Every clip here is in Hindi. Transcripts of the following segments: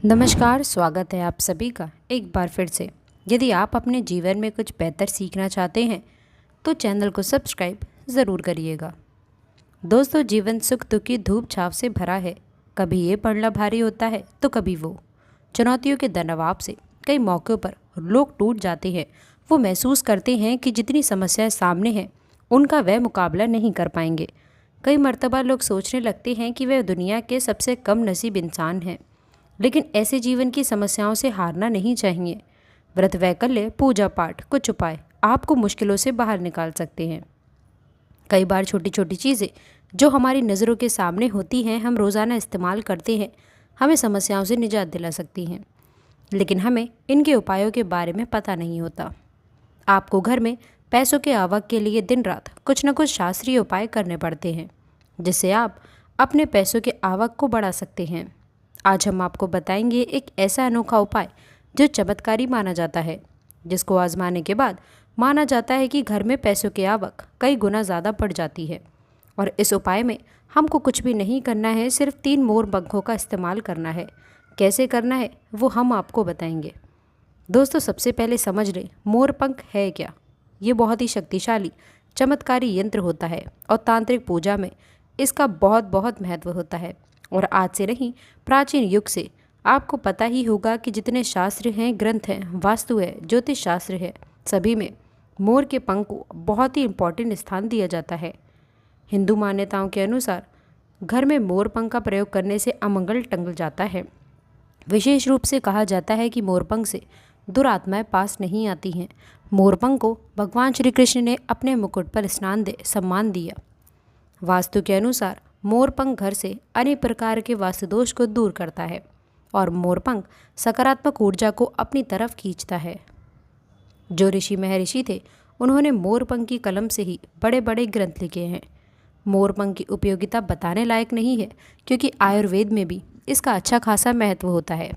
नमस्कार, स्वागत है आप सभी का एक बार फिर से। यदि आप अपने जीवन में कुछ बेहतर सीखना चाहते हैं तो चैनल को सब्सक्राइब ज़रूर करिएगा। दोस्तों, जीवन सुख दुख की धूप छाव से भरा है। कभी ये पड़ना भारी होता है तो कभी वो। चुनौतियों के दबाव से कई मौक़ों पर लोग टूट जाते हैं। वो महसूस करते हैं कि जितनी समस्याएं सामने हैं उनका वह मुकाबला नहीं कर पाएंगे। कई मर्तबा लोग सोचने लगते हैं कि वह दुनिया के सबसे कम नसीब इंसान हैं। लेकिन ऐसे जीवन की समस्याओं से हारना नहीं चाहिए। व्रत वैकल्य, पूजा पाठ, कुछ उपाय आपको मुश्किलों से बाहर निकाल सकते हैं। कई बार छोटी छोटी चीज़ें जो हमारी नज़रों के सामने होती हैं, हम रोज़ाना इस्तेमाल करते हैं, हमें समस्याओं से निजात दिला सकती हैं। लेकिन हमें इनके उपायों के बारे में पता नहीं होता। आपको घर में पैसों के आवक के लिए दिन रात कुछ न कुछ शास्त्रीय उपाय करने पड़ते हैं, जिससे आप अपने पैसों के आवक को बढ़ा सकते हैं। आज हम आपको बताएंगे एक ऐसा अनोखा उपाय जो चमत्कारी माना जाता है, जिसको आजमाने के बाद माना जाता है कि घर में पैसों की आवक कई गुना ज़्यादा बढ़ जाती है। और इस उपाय में हमको कुछ भी नहीं करना है, सिर्फ 3 मोर पंखों का इस्तेमाल करना है। कैसे करना है वो हम आपको बताएंगे। दोस्तों, सबसे पहले समझ लें मोर पंख है क्या। ये बहुत ही शक्तिशाली चमत्कारी यंत्र होता है और तांत्रिक पूजा में इसका बहुत बहुत महत्व होता है। और आज से नहीं, प्राचीन युग से आपको पता ही होगा कि जितने शास्त्र हैं, ग्रंथ हैं, वास्तु है, ज्योतिष शास्त्र है, सभी में मोर के पंख को बहुत ही इम्पोर्टेंट स्थान दिया जाता है। हिंदू मान्यताओं के अनुसार घर में मोर पंख का प्रयोग करने से अमंगल टंग जाता है। विशेष रूप से कहा जाता है कि मोरपंख से दुरात्माएं पास नहीं आती हैं। मोरपंख को भगवान श्री कृष्ण ने अपने मुकुट पर स्नान दे सम्मान दिया। वास्तु के अनुसार मोरपंख घर से अनेक प्रकार के वास्तु दोष को दूर करता है और मोरपंख सकारात्मक ऊर्जा को अपनी तरफ खींचता है। जो ऋषि महर्षि थे, उन्होंने मोरपंख की कलम से ही बड़े बड़े ग्रंथ लिखे हैं। मोरपंख की उपयोगिता बताने लायक नहीं है, क्योंकि आयुर्वेद में भी इसका अच्छा खासा महत्व होता है।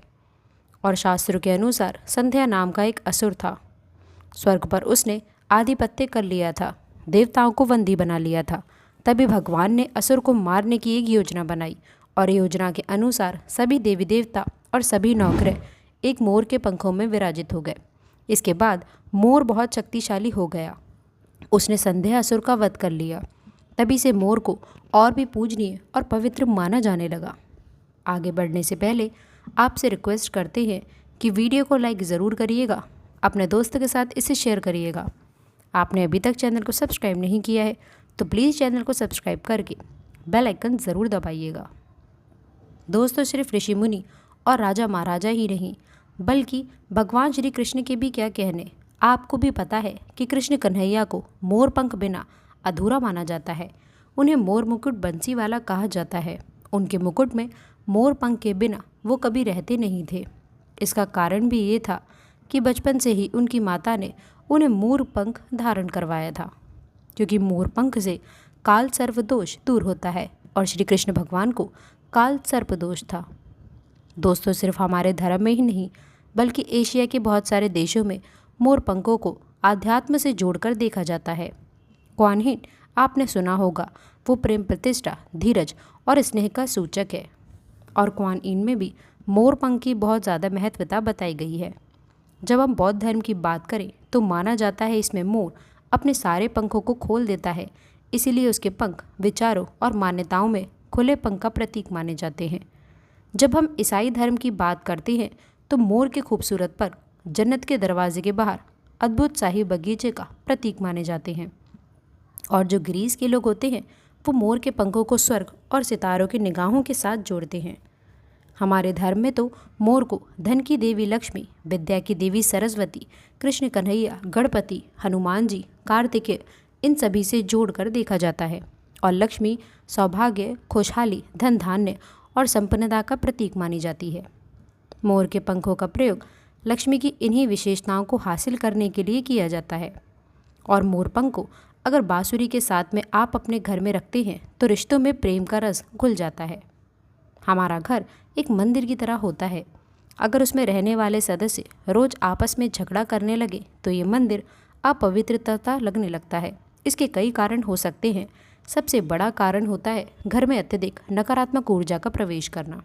और शास्त्रों के अनुसार संध्या नाम का एक असुर था। स्वर्ग पर उसने आधिपत्य कर लिया था, देवताओं को बंदी बना लिया था। तभी भगवान ने असुर को मारने की एक योजना बनाई और योजना के अनुसार सभी देवी देवता और सभी नौकर एक मोर के पंखों में विराजित हो गए। इसके बाद मोर बहुत शक्तिशाली हो गया। उसने संध्या असुर का वध कर लिया। तभी से मोर को और भी पूजनीय और पवित्र माना जाने लगा। आगे बढ़ने से पहले आपसे रिक्वेस्ट करते हैं कि वीडियो को लाइक ज़रूर करिएगा, अपने दोस्त के साथ इसे शेयर करिएगा। आपने अभी तक चैनल को सब्सक्राइब नहीं किया है तो प्लीज़ चैनल को सब्सक्राइब करके बेल आइकन ज़रूर दबाइएगा। दोस्तों, सिर्फ ऋषि मुनि और राजा महाराजा ही नहीं, बल्कि भगवान श्री कृष्ण के भी क्या कहने। आपको भी पता है कि कृष्ण कन्हैया को मोर पंख बिना अधूरा माना जाता है। उन्हें मोर मुकुट बंसी वाला कहा जाता है। उनके मुकुट में मोर पंख के बिना वो कभी रहते नहीं थे। इसका कारण भी ये था कि बचपन से ही उनकी माता ने उन्हें मोर पंख धारण करवाया था, क्योंकि मोर पंख से काल सर्प दोष दूर होता है और श्री कृष्ण भगवान को काल सर्प दोष था। दोस्तों, सिर्फ हमारे धर्म में ही नहीं, बल्कि एशिया के बहुत सारे देशों में मोर पंखों को आध्यात्म से जोड़कर देखा जाता है। क्वान yin आपने सुना होगा, वो प्रेम, प्रतिष्ठा, धीरज और स्नेह का सूचक है। और क्वान yin में भी मोर पंख की बहुत ज़्यादा महत्वता बताई गई है। जब हम बौद्ध धर्म की बात करें तो माना जाता है इसमें मोर अपने सारे पंखों को खोल देता है, इसीलिए उसके पंख विचारों और मान्यताओं में खुले पंख का प्रतीक माने जाते हैं। जब हम ईसाई धर्म की बात करते हैं तो मोर के खूबसूरत पर जन्नत के दरवाजे के बाहर अद्भुत शाही बगीचे का प्रतीक माने जाते हैं। और जो ग्रीस के लोग होते हैं वो मोर के पंखों को स्वर्ग और सितारों की निगाहों के साथ जोड़ते हैं। हमारे धर्म में तो मोर को धन की देवी लक्ष्मी, विद्या की देवी सरस्वती, कृष्ण कन्हैया, गणपति, हनुमान जी, कार्तिकेय, इन सभी से जोड़कर देखा जाता है। और लक्ष्मी सौभाग्य, खुशहाली, धन धान्य और संपन्नता का प्रतीक मानी जाती है। मोर के पंखों का प्रयोग लक्ष्मी की इन्हीं विशेषताओं को हासिल करने के लिए किया जाता है। और मोर पंख को अगर बांसुरी के साथ में आप अपने घर में रखते हैं तो रिश्तों में प्रेम का रस घुल जाता है। हमारा घर एक मंदिर की तरह होता है। अगर उसमें रहने वाले सदस्य रोज आपस में झगड़ा करने लगे तो ये मंदिर अपवित्रता लगने लगता है। इसके कई कारण हो सकते हैं। सबसे बड़ा कारण होता है घर में अत्यधिक नकारात्मक ऊर्जा का प्रवेश करना।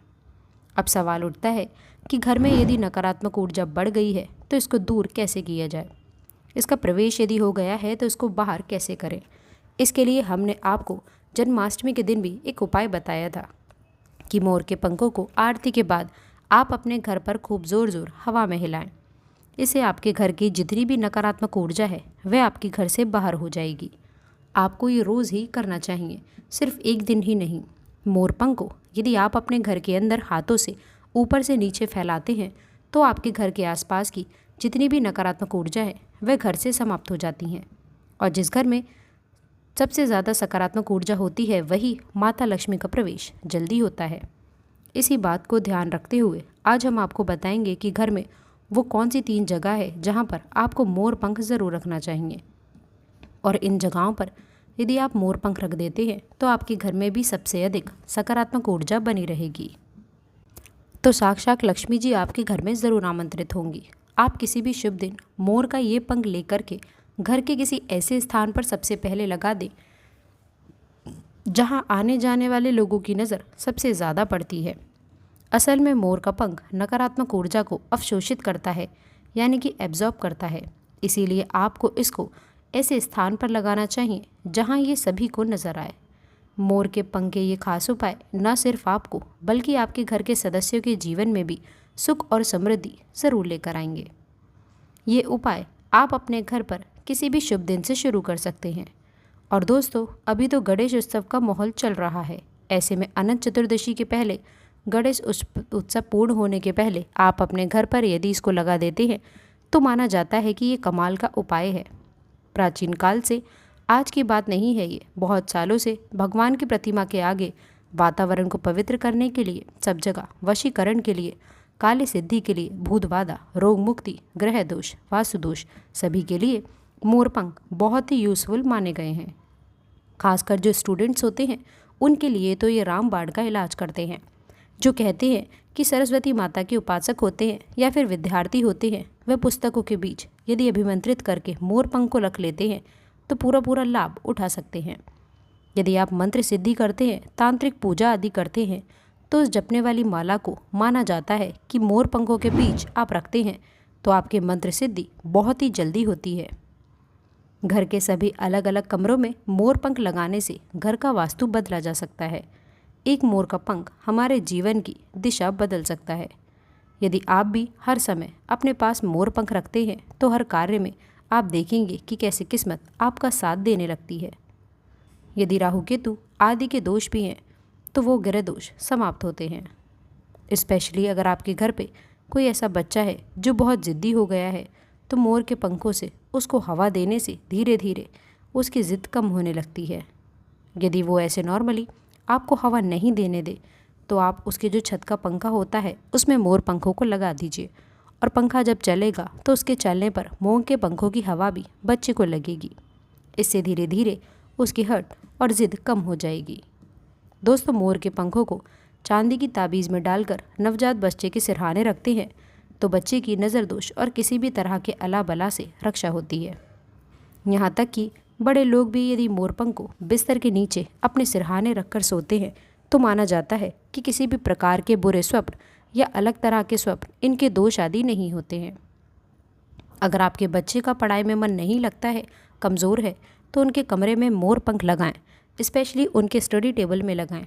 अब सवाल उठता है कि घर में यदि नकारात्मक ऊर्जा बढ़ गई है तो इसको दूर कैसे किया जाए। इसका प्रवेश यदि हो गया है तो इसको बाहर कैसे करें। इसके लिए हमने आपको जन्माष्टमी के दिन भी एक उपाय बताया था कि मोर के पंखों को आरती के बाद आप अपने घर पर खूब ज़ोर ज़ोर हवा में हिलाएं। इससे आपके घर की जितनी भी नकारात्मक ऊर्जा है वह आपके घर से बाहर हो जाएगी। आपको ये रोज़ ही करना चाहिए, सिर्फ एक दिन ही नहीं। मोर पंख को यदि आप अपने घर के अंदर हाथों से ऊपर से नीचे फैलाते हैं तो आपके घर के आसपास की जितनी भी नकारात्मक ऊर्जा है वह घर से समाप्त हो जाती हैं। और जिस घर में सबसे ज़्यादा सकारात्मक ऊर्जा होती है वही माता लक्ष्मी का प्रवेश जल्दी होता है। इसी बात को ध्यान रखते हुए आज हम आपको बताएंगे कि घर में वो कौन सी 3 जगह है जहाँ पर आपको मोर पंख ज़रूर रखना चाहिए। और इन जगहों पर यदि आप मोर पंख रख देते हैं तो आपके घर में भी सबसे अधिक सकारात्मक ऊर्जा बनी रहेगी। तो साक्षात लक्ष्मी जी आपके घर में ज़रूर आमंत्रित होंगी। आप किसी भी शुभ दिन मोर का ये पंख लेकर के घर के किसी ऐसे स्थान पर सबसे पहले लगा दें जहां आने जाने वाले लोगों की नज़र सबसे ज़्यादा पड़ती है। असल में मोर का पंख नकारात्मक ऊर्जा को अवशोषित करता है, यानी कि एब्जॉर्ब करता है। इसीलिए आपको इसको ऐसे स्थान पर लगाना चाहिए जहां ये सभी को नज़र आए। मोर के पंख के ये खास उपाय न सिर्फ आपको बल्कि आपके घर के सदस्यों के जीवन में भी सुख और समृद्धि ज़रूर लेकर आएंगे। ये उपाय आप अपने घर पर किसी भी शुभ दिन से शुरू कर सकते हैं। और दोस्तों, अभी तो गणेश उत्सव का माहौल चल रहा है। ऐसे में अनंत चतुर्दशी के पहले, गणेश उत्सव पूर्ण होने के पहले आप अपने घर पर यदि इसको लगा देते हैं तो माना जाता है कि ये कमाल का उपाय है। प्राचीन काल से आज की बात नहीं है, ये बहुत सालों से भगवान की प्रतिमा के आगे वातावरण को पवित्र करने के लिए, सब जगह वशीकरण के लिए, काली सिद्धि के लिए, भूत बाधा, रोग मुक्ति, ग्रह दोष, वास्तु दोष, सभी के लिए मोर पंख बहुत ही यूज़फुल माने गए हैं। खासकर जो स्टूडेंट्स होते हैं उनके लिए तो ये रामबाण का इलाज करते हैं। जो कहते हैं कि सरस्वती माता के उपासक होते हैं या फिर विद्यार्थी होते हैं, वह पुस्तकों के बीच यदि अभिमंत्रित करके मोर पंख को रख लेते हैं तो पूरा लाभ उठा सकते हैं। यदि आप मंत्र सिद्धि करते हैं, तांत्रिक पूजा आदि करते हैं तो उस जपने वाली माला को माना जाता है कि मोर पंखों के बीच आप रखते हैं तो आपके मंत्र सिद्धि बहुत ही जल्दी होती है। घर के सभी अलग अलग कमरों में मोर पंख लगाने से घर का वास्तु बदला जा सकता है। एक मोर का पंख हमारे जीवन की दिशा बदल सकता है। यदि आप भी हर समय अपने पास मोर पंख रखते हैं तो हर कार्य में आप देखेंगे कि कैसे किस्मत आपका साथ देने लगती है। यदि राहु केतु आदि के दोष भी हैं तो वो ग्रह दोष समाप्त होते हैं। स्पेशली अगर आपके घर पे कोई ऐसा बच्चा है जो बहुत ज़िद्दी हो गया है तो मोर के पंखों से उसको हवा देने से धीरे धीरे उसकी ज़िद कम होने लगती है। यदि वो ऐसे नॉर्मली आपको हवा नहीं देने दे तो आप उसके जो छत का पंखा होता है उसमें मोर पंखों को लगा दीजिए और पंखा जब चलेगा तो उसके चलने पर मोर के पंखों की हवा भी बच्चे को लगेगी। इससे धीरे धीरे उसकी हट और ज़िद कम हो जाएगी। दोस्तों, मोर के पंखों को चांदी की ताबीज़ में डालकर नवजात बच्चे के सिरहाने रखते हैं तो बच्चे की नज़र दोष और किसी भी तरह के अला बला से रक्षा होती है। यहाँ तक कि बड़े लोग भी यदि मोरपंख को बिस्तर के नीचे अपने सिरहाने रखकर सोते हैं तो माना जाता है कि किसी भी प्रकार के बुरे स्वप्न या अलग तरह के स्वप्न इनके दोष आदि नहीं होते हैं। अगर आपके बच्चे का पढ़ाई में मन नहीं लगता है, कमज़ोर है, तो उनके कमरे में मोर पंख लगाएं, स्पेशली उनके स्टडी टेबल में लगाएं।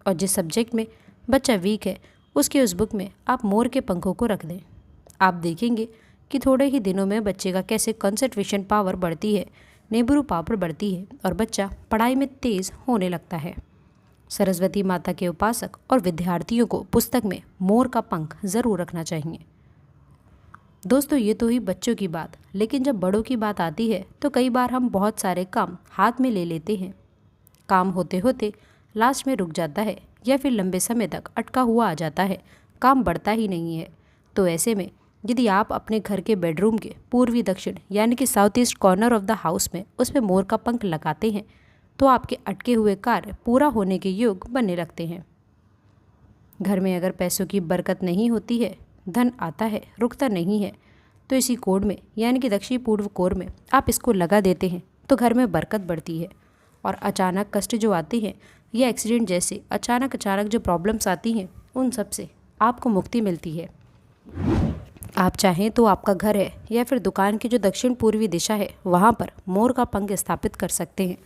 और जिस सब्जेक्ट में बच्चा वीक है उसके उस बुक में आप मोर के पंखों को रख दें। आप देखेंगे कि थोड़े ही दिनों में बच्चे का कैसे कंसंट्रेशन पावर बढ़ती है, नेबरू पावर बढ़ती है और बच्चा पढ़ाई में तेज़ होने लगता है। सरस्वती माता के उपासक और विद्यार्थियों को पुस्तक में मोर का पंख ज़रूर रखना चाहिए। दोस्तों, ये तो ही बच्चों की बात, लेकिन जब बड़ों की बात आती है तो कई बार हम बहुत सारे काम हाथ में ले लेते हैं। काम होते होते लास्ट में रुक जाता है या फिर लंबे समय तक अटका हुआ आ जाता है, काम बढ़ता ही नहीं है। तो ऐसे में यदि आप अपने घर के बेडरूम के पूर्वी दक्षिण यानी कि south east corner of the house में उसमें मोर का पंख लगाते हैं तो आपके अटके हुए कार्य पूरा होने के योग बनने लगते हैं। घर में अगर पैसों की बरकत नहीं होती है, धन आता है रुकता नहीं है, तो इसी कोड में यानी कि दक्षिण पूर्व कोर में आप इसको लगा देते हैं तो घर में बरकत बढ़ती है और अचानक कष्ट जो आते हैं या एक्सीडेंट जैसे अचानक जो प्रॉब्लम्स आती हैं उन सब से आपको मुक्ति मिलती है। आप चाहें तो आपका घर है या फिर दुकान की जो दक्षिण पूर्वी दिशा है वहाँ पर मोर का पंख स्थापित कर सकते हैं।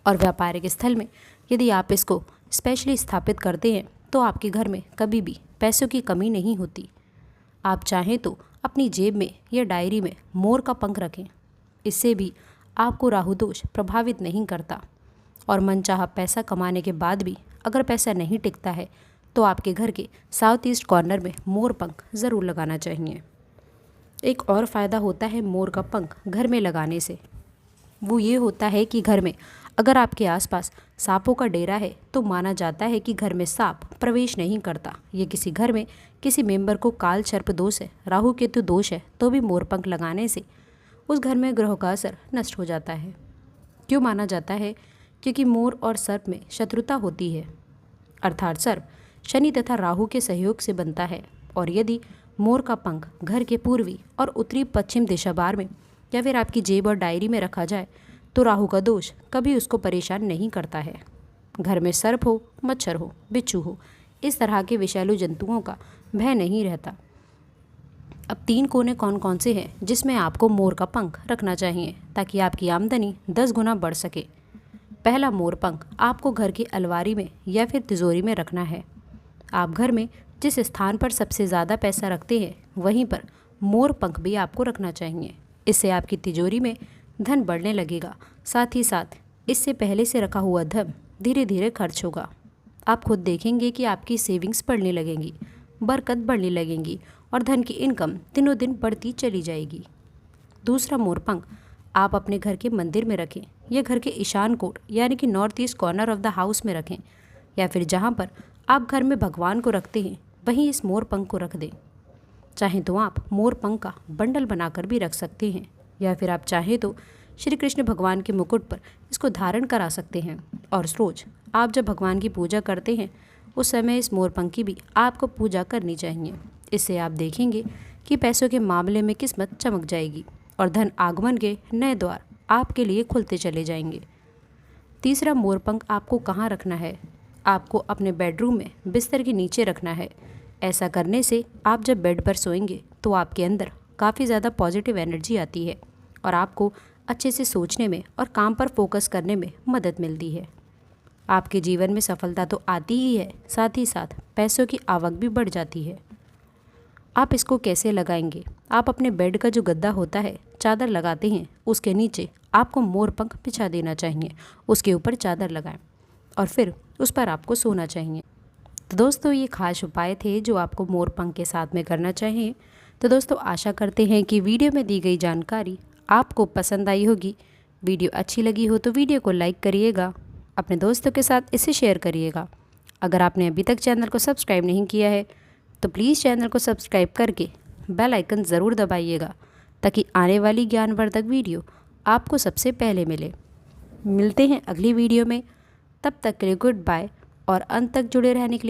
और व्यापारिक स्थल में यदि आप इसको स्पेशली स्थापित करते हैं तो आपके घर में कभी भी पैसों की कमी नहीं होती। आप चाहें तो अपनी जेब में या डायरी में मोर का पंख रखें। इससे भी आपको राहु दोष प्रभावित नहीं करता। और मनचाहा पैसा कमाने के बाद भी अगर पैसा नहीं टिकता है तो आपके घर के साउथ ईस्ट कॉर्नर में मोर पंख ज़रूर लगाना चाहिए। एक और फ़ायदा होता है मोर का पंख घर में लगाने से। वो ये होता है कि घर में अगर आपके आसपास सांपों का डेरा है तो माना जाता है कि घर में सांप प्रवेश नहीं करता। ये किसी घर में किसी मेंबर को काल सर्प दोष है, राहु केतु दोष है तो भी मोर पंख लगाने से उस घर में ग्रहों का असर नष्ट हो जाता है। क्यों माना जाता है? क्योंकि मोर और सर्प में शत्रुता होती है, अर्थात सर्प शनि तथा राहु के सहयोग से बनता है। और यदि मोर का पंख घर के पूर्वी और उत्तरी पश्चिम दिशा बार में या फिर आपकी जेब और डायरी में रखा जाए तो राहु का दोष कभी उसको परेशान नहीं करता है। घर में सर्प हो, मच्छर हो, बिच्छू हो, इस तरह के विषैलु जंतुओं का भय नहीं रहता। अब 3 कोने कौन कौन से हैं जिसमें आपको मोर का पंख रखना चाहिए ताकि आपकी आमदनी 10 गुना बढ़ सके। पहला मोर पंख आपको घर की अलमारी में या फिर तिजोरी में रखना है। आप घर में जिस स्थान पर सबसे ज़्यादा पैसा रखते हैं वहीं पर मोर पंख भी आपको रखना चाहिए। इससे आपकी तिजोरी में धन बढ़ने लगेगा। साथ ही साथ इससे पहले से रखा हुआ धन धीरे धीरे खर्च होगा। आप खुद देखेंगे कि आपकी सेविंग्स बढ़ने लगेंगी, बरकत बढ़ने लगेंगी और धन की इनकम दिनों दिन बढ़ती चली जाएगी। दूसरा मोर पंख आप अपने घर के मंदिर में रखें या घर के ईशान कोण यानी कि north east corner of the house में रखें, या फिर जहाँ पर आप घर में भगवान को रखते हैं वहीं इस मोर पंख को रख दें। चाहें तो आप मोर पंख का बंडल बनाकर भी रख सकते हैं, या फिर आप चाहें तो श्री कृष्ण भगवान के मुकुट पर इसको धारण करा सकते हैं। और रोज आप जब भगवान की पूजा करते हैं उस समय इस मोर पंख की भी आपको पूजा करनी चाहिए। इससे आप देखेंगे कि पैसों के मामले में किस्मत चमक जाएगी और धन आगमन के नए द्वार आपके लिए खुलते चले जाएंगे। तीसरा मोर पंख आपको कहाँ रखना है? आपको अपने बेडरूम में बिस्तर के नीचे रखना है। ऐसा करने से आप जब बेड पर सोएंगे तो आपके अंदर काफ़ी ज़्यादा पॉजिटिव एनर्जी आती है और आपको अच्छे से सोचने में और काम पर फोकस करने में मदद मिलती है। आपके जीवन में सफलता तो आती ही है, साथ ही साथ पैसों की आवक भी बढ़ जाती है। आप इसको कैसे लगाएंगे? आप अपने बेड का जो गद्दा होता है, चादर लगाते हैं, उसके नीचे आपको मोर पंख बिछा देना चाहिए। उसके ऊपर चादर लगाएं और फिर उस पर आपको सोना चाहिए। तो दोस्तों ये खास उपाय थे जो आपको मोर पंख के साथ में करना चाहिए। तो दोस्तों आशा करते हैं कि वीडियो में दी गई जानकारी आपको पसंद आई होगी। वीडियो अच्छी लगी हो तो वीडियो को लाइक करिएगा, अपने दोस्तों के साथ इसे शेयर करिएगा। अगर आपने अभी तक चैनल को सब्सक्राइब नहीं किया है तो प्लीज़ चैनल को सब्सक्राइब करके बेल आइकन ज़रूर दबाइएगा ताकि आने वाली ज्ञानवर्धक वीडियो आपको सबसे पहले मिले। मिलते हैं अगली वीडियो में, तब तक के लिए गुड बाय और अंत तक जुड़े रहने के लिए